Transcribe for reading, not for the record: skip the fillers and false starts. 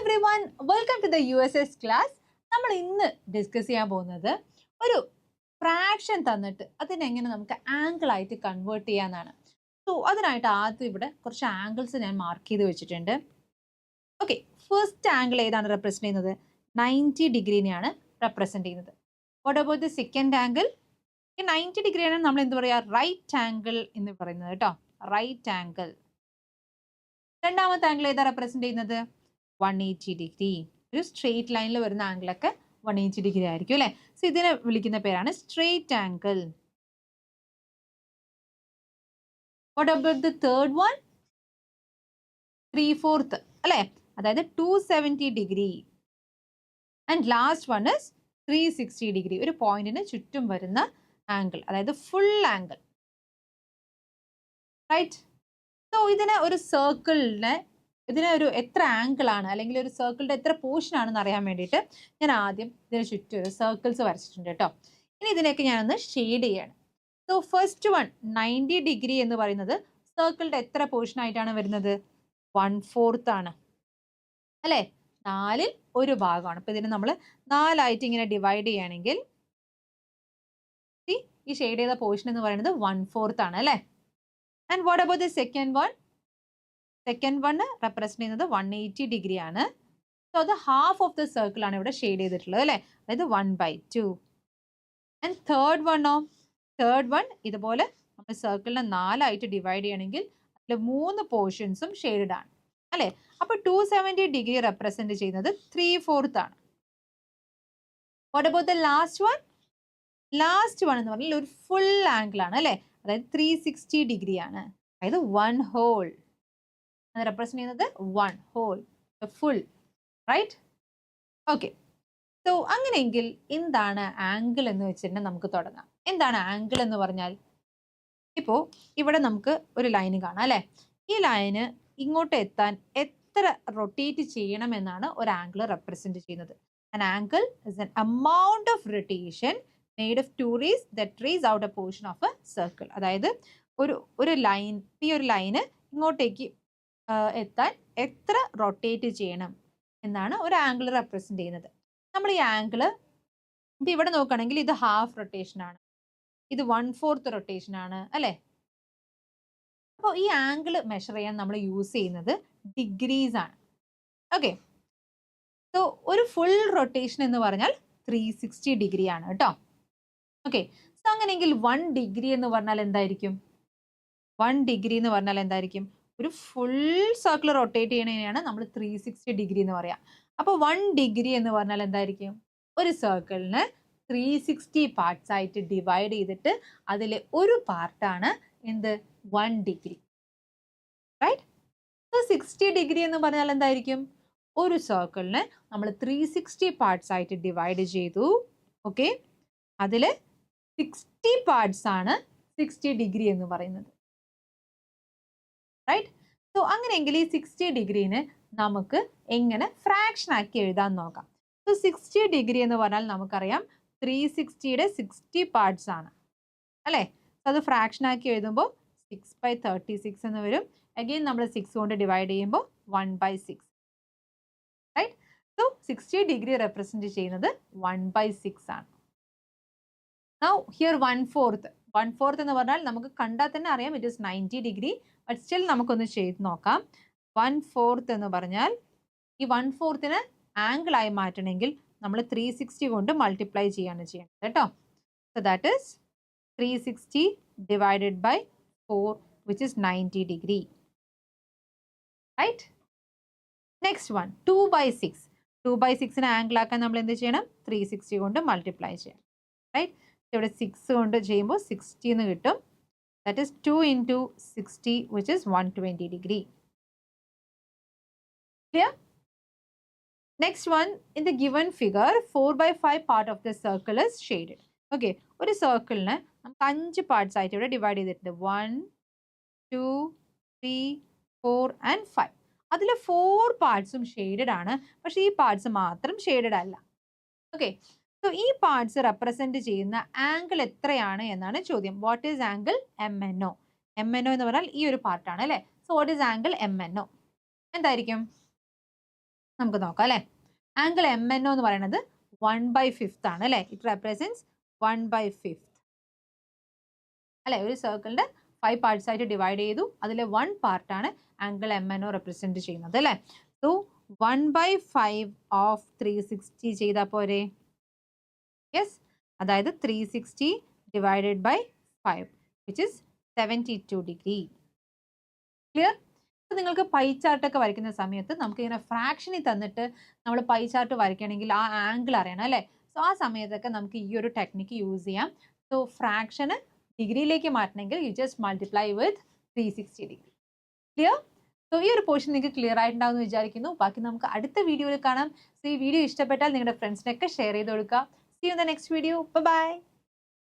everyone, welcome to the USS class. നമ്മൾ ഇന്ന് discuss ചെയ്യാൻ പോകുന്നത് ഒരു ഫ്രാക്ഷൻ തന്നിട്ട് അതിനെങ്ങനെ നമുക്ക് ആംഗിൾ ആയിട്ട് കൺവേർട്ട് ചെയ്യാന്നാണ്. സോ അതിനായിട്ട് ആദ്യം ഇവിടെ കുറച്ച് ആംഗിൾസ് ഞാൻ മാർക്ക് ചെയ്ത് വെച്ചിട്ടുണ്ട്. ഓക്കെ, ഫസ്റ്റ് ആംഗിൾ ഏതാണ് റെപ്രസെന്റ് ചെയ്യുന്നത്? 90 ഡിഗ്രീനെയാണ് റെപ്രസെന്റ് ചെയ്യുന്നത്. What about the second angle? ഈ 90 ഡിഗ്രിയാണ് നമ്മൾ എന്ത് പറയുക, റൈറ്റ് ആംഗിൾ എന്ന് പറയുന്നത് കേട്ടോ, റൈറ്റ് ആംഗിൾ. രണ്ടാമത്തെ ആംഗിൾ ഏതാ റെപ്രസെന്റ് ചെയ്യുന്നത്? 180 ഡിഗ്രി. ഒരു സ്ട്രെയിറ്റ് ലൈനിൽ വരുന്ന ആംഗിളൊക്കെ 180 ഡിഗ്രി ആയിരിക്കും അല്ലെ. സോ ഇതിനെ വിളിക്കുന്ന പേരാണ് straight angle. What about the third one? 3/4 അല്ലെ, അതായത് 270 degree. And last one is 360 degree. ഒരു പോയിന്റിന് ചുറ്റും വരുന്ന ആംഗിൾ, അതായത് ഫുൾ ആംഗിൾ. റൈറ്റ്. സോ ഇതിനെ ഒരു സർക്കിളിനെ ഇതിനൊരു എത്ര ആംഗിൾ ആണ് അല്ലെങ്കിൽ ഒരു സർക്കിളിന്റെ എത്ര പോർഷൻ ആണെന്ന് അറിയാൻ വേണ്ടിയിട്ട് ഞാൻ ആദ്യം ഇതിന് ചുറ്റും ഒരു സർക്കിൾസ് വരച്ചിട്ടുണ്ട് കേട്ടോ. ഇനി ഇതിനൊക്കെ ഞാനൊന്ന് ഷെയ്ഡ് ചെയ്യാണ്. സോ ഫസ്റ്റ് വൺ 90 ഡിഗ്രി എന്ന് പറയുന്നത് സർക്കിളിന്റെ എത്ര പോർഷൻ ആയിട്ടാണ് വരുന്നത്? 1/4 ആണ് അല്ലെ, 4ൽ ഒരു ഭാഗമാണ്. അപ്പൊ ഇതിനെ നമ്മൾ 4ആയിട്ട് ഇങ്ങനെ ഡിവൈഡ് ചെയ്യുകയാണെങ്കിൽ ഈ ഷെയ്ഡ് ചെയ്ത പോർഷൻ എന്ന് പറയുന്നത് 1/4 ആണ് അല്ലെ. And what about the second one? Second one represent ചെയ്യുന്നത് 180 ഡിഗ്രി ആണ്. സോ അത് ഹാഫ് ഓഫ് ദ സർക്കിൾ ആണ് ഇവിടെ ഷെയ്ഡ് ചെയ്തിട്ടുള്ളത് അല്ലെ, അതായത് 1/2. ആൻഡ് തേർഡ് വണ്ണോ? തേർഡ് വൺ ഇതുപോലെ നമ്മൾ സർക്കിളിനെ 4ആയിട്ട് ഡിവൈഡ് ചെയ്യണമെങ്കിൽ അതിൽ 3 പോർഷൻസും ഷെയ്ഡഡ് ആണ് അല്ലെ. അപ്പൊ 270 ഡിഗ്രി റെപ്രസെന്റ് ചെയ്യുന്നത് 3/4 ആണ്. What about the last one? Last one എന്ന് പറഞ്ഞാൽ ഒരു ഫുൾ ആംഗിൾ ആണ് അല്ലെ, അതായത് 360 ഡിഗ്രി ആണ്, അതായത് 1 ഹോൾ. അത് റെപ്രസെന്റ് ചെയ്യുന്നത് 1 whole, full. Right. Okay. So അങ്ങനെയെങ്കിൽ എന്താണ് ആംഗിൾ എന്ന് വെച്ചിട്ടുണ്ടെങ്കിൽ നമുക്ക് തുടങ്ങാം. എന്താണ് ആംഗിൾ എന്ന് പറഞ്ഞാൽ? ഇപ്പോ ഇവിടെ നമുക്ക് ഒരു ലൈന് കാണാം അല്ലെ. ഈ ലൈന് ഇങ്ങോട്ട് എത്താൻ എത്ര റൊട്ടേറ്റ് ചെയ്യണം എന്നാണ് ഒരു ആംഗിൾ റെപ്രസെന്റ് ചെയ്യുന്നത്. An angle is an amount of rotation made of two rays that trace out a portion of a circle. അതായത് ഒരു ലൈൻ, ഈ ഒരു ലൈന് ഇങ്ങോട്ടേക്ക് എത്താൻ എത്ര റൊട്ടേറ്റ് ചെയ്യണം എന്നാണ് ഒരു ആംഗിൾ റെപ്രസെന്റ് ചെയ്യുന്നത്. നമ്മൾ ഈ ആംഗിള് ഇപ്പൊ ഇവിടെ നോക്കുകയാണെങ്കിൽ ഇത് ഹാഫ് റൊട്ടേഷൻ ആണ്, ഇത് 1/4 റൊട്ടേഷൻ ആണ് അല്ലെ. അപ്പോൾ ഈ ആംഗിൾ മെഷർ ചെയ്യാൻ നമ്മൾ യൂസ് ചെയ്യുന്നത് ഡിഗ്രീസ് ആണ്. ഓക്കെ. സോ ഒരു ഫുൾ റൊട്ടേഷൻ എന്ന് പറഞ്ഞാൽ 360 ഡിഗ്രി ആണ് കേട്ടോ. ഓക്കെ. സോ അങ്ങനെയെങ്കിൽ 1 ഡിഗ്രി എന്ന് പറഞ്ഞാൽ എന്തായിരിക്കും? 1 ഡിഗ്രി എന്ന് പറഞ്ഞാൽ എന്തായിരിക്കും? ഒരു ഫുൾ സർക്കിൾ റൊട്ടേറ്റ് ചെയ്യണതിനെയാണ് നമ്മൾ 360 ഡിഗ്രി എന്ന് പറയാം. അപ്പോൾ 1 ഡിഗ്രി എന്ന് പറഞ്ഞാൽ എന്തായിരിക്കും? ഒരു സർക്കിളിന് 360 പാർട്സ് ആയിട്ട് ഡിവൈഡ് ചെയ്തിട്ട് അതിലെ ഒരു പാർട്ടാണ് എന്ത്? 1 ഡിഗ്രി. റൈറ്റ്. സോ 60 ഡിഗ്രി എന്ന് പറഞ്ഞാൽ എന്തായിരിക്കും? ഒരു സർക്കിളിന് നമ്മൾ 360 പാർട്സ് ആയിട്ട് ഡിവൈഡ് ചെയ്തു. ഓക്കെ, അതിൽ 60 പാർട്സ് ആണ് 60 ഡിഗ്രി എന്ന് പറയുന്നത്. റൈറ്റ്. സോ അങ്ങനെയെങ്കിൽ ഈ 60 ഡിഗ്രീനെ നമുക്ക് എങ്ങനെ ഫ്രാക്ഷൻ ആക്കി എഴുതാൻ നോക്കാം. സോ 60 ഡിഗ്രി എന്ന് പറഞ്ഞാൽ നമുക്കറിയാം 360യുടെ 60 പാർട്സ് ആണ് അല്ലേ. സോ അത് ഫ്രാക്ഷൻ ആക്കി എഴുതുമ്പോൾ 6/36 എന്ന് വരും. അഗെയിൻ നമ്മൾ 6 കൊണ്ട് ഡിവൈഡ് ചെയ്യുമ്പോൾ 1/6. റൈറ്റ്. സോ 60 ഡിഗ്രി റെപ്രസെന്റ് ചെയ്യുന്നത് 1/6 ആണ്. നൗ ഹിയർ 1/4 എന്ന് പറഞ്ഞാൽ നമുക്ക് കണ്ടാൽ തന്നെ അറിയാം it is 90 degree. But still നമുക്കൊന്ന് ചെയ്ത് നോക്കാം. 1/4 എന്ന് പറഞ്ഞാൽ ഈ 1/4നെ ആംഗിൾ ആയി മാറ്റണമെങ്കിൽ നമ്മൾ 360 കൊണ്ട് മൾട്ടിപ്ലൈ ചെയ്യാണ് ചെയ്യേണ്ടത് കേട്ടോ. So that is 360 divided by 4 which is 90 degree. Right. Next one 2/6. 2/6നെ ആംഗിൾ ആക്കാൻ നമ്മൾ എന്ത് ചെയ്യണം? 360 കൊണ്ട് മൾട്ടിപ്ലൈ ചെയ്യണം. റൈറ്റ്. ഇവിടെ 6 കൊണ്ട് ചെയ്യുമ്പോൾ 60 എന്ന് കിട്ടും. That is 2 into 60 which is 120 degree. Clear? Next one, in the given figure 4/5 part of the circle is shaded. Okay, ഒരു സർക്കിളിനെ നമുക്ക് 5 പാർട്സ് ആയിട്ട് ഇവിടെ ഡിവൈഡ് ചെയ്തിട്ടുണ്ട്. 1, 2, 3, 4 and 5. അതിൽ 4 പാർട്സും ഷെയ്ഡഡ് ആണ്, പക്ഷെ ഈ പാർട്സ് മാത്രം ഷെയ്ഡഡ് അല്ല. ഓക്കെ. സോ ഈ പാർട്സ് റെപ്രസെന്റ് ചെയ്യുന്ന ആംഗിൾ എത്രയാണ് എന്നാണ് ചോദ്യം. What is angle MNO? MNO എന്ന് പറഞ്ഞാൽ ഈ ഒരു പാർട്ടാണ് അല്ലെ. So what is angle MNO? എന്തായിരിക്കും? നമുക്ക് നോക്കാം അല്ലേ. ആംഗിൾ MNO എന്ന് പറയുന്നത് 1/5 ആണ് അല്ലേ. ഇറ്റ് റെപ്രസെന്റ്സ് 1/5 അല്ലെ. ഒരു സർക്കിളിന്റെ 5 പാർട്സ് ആയിട്ട് ഡിവൈഡ് ചെയ്തു. അതിലെ 1 പാർട്ടാണ് ആംഗിൾ MNO റെപ്രസെന്റ് ചെയ്യുന്നത് അല്ലേ. സോ 1/5 ഓഫ് 360 ചെയ്താൽ പോരെ. യെസ്, അതായത് 360 divided by 5 which is 72 degree. Clear. നിങ്ങൾക്ക് പൈ ചാർട്ട് ഒക്കെ വരയ്ക്കുന്ന സമയത്ത് നമുക്ക് ഇങ്ങനെ ഫ്രാക്ഷനിൽ തന്നിട്ട് നമ്മൾ പൈ ചാർട്ട് വരയ്ക്കണമെങ്കിൽ ആ ആംഗിൾ അറിയണം അല്ലേ. സോ ആ സമയത്തൊക്കെ നമുക്ക് ഈ ഒരു ടെക്നിക്ക് യൂസ് ചെയ്യാം. സോ ഫ്രാക്ഷന് ഡിഗ്രിയിലേക്ക് മാറ്റണമെങ്കിൽ you just multiply with 360 degree. Clear. So ഈ ഒരു പോർഷൻ നിങ്ങൾക്ക് ക്ലിയർ ആയിട്ടുണ്ടാവും എന്ന് വിചാരിക്കുന്നു. ബാക്കി നമുക്ക് അടുത്ത വീഡിയോയിൽ കാണാം. സോ ഈ വീഡിയോ ഇഷ്ടപ്പെട്ടാൽ നിങ്ങളുടെ ഫ്രണ്ട്സിനൊക്കെ ഷെയർ ചെയ്ത് കൊടുക്കുക. See you in the next video. Bye bye.